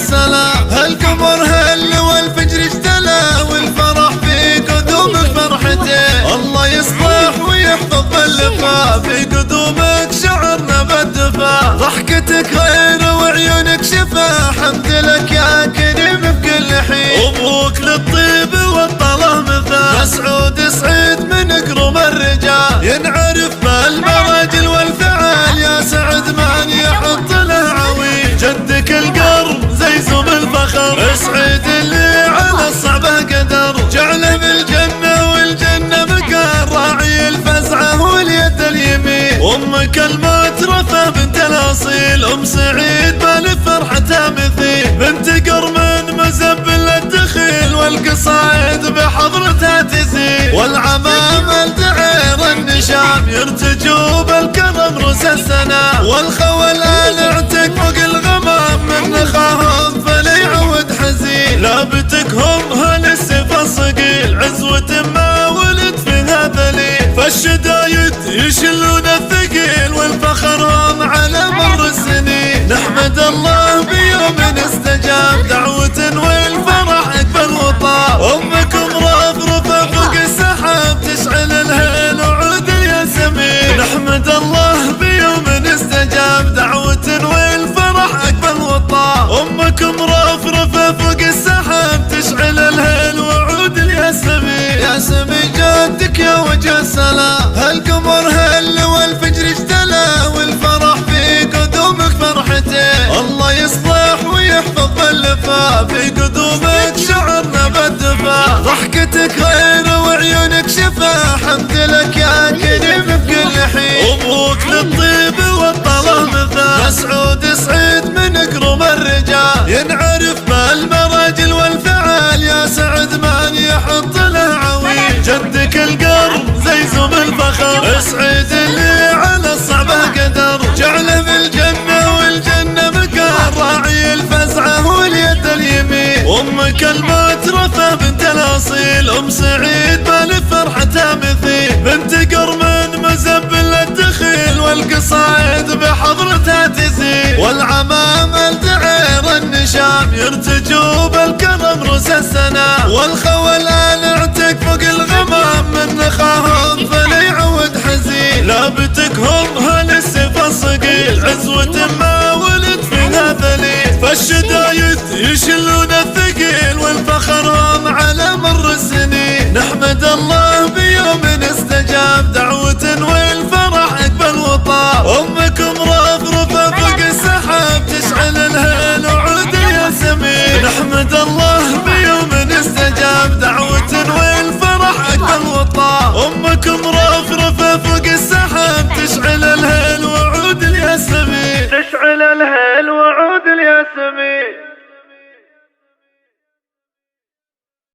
السلام. هالقمر هل والفجر اجتلى والفرح في قدومك فرحته. الله يصلح ويحفظ باللفا في قدومك شعرنا بالدفا. ضحكتك غير وعيونك شفا حمد لك يا كريم بكل حين. ابوك للطيب والطله مثال مسعود سعيد من قروم الرجال ينعرف بالمراجل والفعال يا سعد من يحط له عويل. جدك القرن زي زوم الفخر سعيد اللي على الصعبه قدر جعله بالجنه والجنه مكان راعي الفزعه واليد اليمين. امك المترفه بنت الاصيل ام سعيد بالفرحتها مثيل بنت قرمن مزبل الدخيل والقصايد بحضرتها تزيل. والعمام الدعير النشام يرتجوا بالكرم رؤوس السنام. والخول اعتك فوق الغمام من نخاهم فليعود حزين. لابتكهم هالسيف الصقيل عزوة ما ولد فيها ذليل. فالشدايد يشلون الثقيل والفخر هم على مر السنين. نحمد الله بيوم استجاب دعوة والفرح اقبل وطاب. امكم رفرفه فوق السحاب تشعل الهيل وعود الياسمين. نحمد الله بيوم استجاب دعوة والفرح اقبل وطاب. امكم رفرفه فوق السحاب تشعل الهيل وعود الياسمين. يا سمي جدك يا وجه السلام. هالقمر هل والفجر اجتلى والفرح في قدومك فرحته. الله يصلح ويحفظ باللفا في قدومك شعرنا بالدفا. ضحكتك غير وعيونك شفا حمد لك يا كريم بكل حين. ابوك للطيب والطله مثال مسعود سعيد من قروم الرجال ينعرف بالمراجل والفعال يا سعد من يحط له عويل. جدك القرن زي زوم الفخر سعيد اللي على الصعبه قدر جعله بالجنه والجنه مكان راعي الفزعه واليد اليمين. امك المترفه بنت الاصيل ام سعيد بالفرحتها مثيل بنت قرمن مزبل الدخيل والقصايد بحضرتها تزيل. والعمام الدعير النشام يرتجوا بالكرم رؤوس السنام. والخول اعتك فوق الغمام من نخاهم فليعود حزين. لابتكهم هالسيف الصقيل عزوة ما ولد فيها ذليل. فالشدايد يشلون الثقيل والفخر هم على مر السنين. نحمد الله بيوم استجاب دعوة والفرح اقبل وطاب. امكم رفرفه فوق السحاب تشعل الهيل وعود الياسمين. نحمد الله بيوم استجاب دعوة والفرح اقبل وطاب. امكم رفرفه فوق السحاب تشعل الهيل وعود الياسمين. تشعل الهيل وعود الياسمين.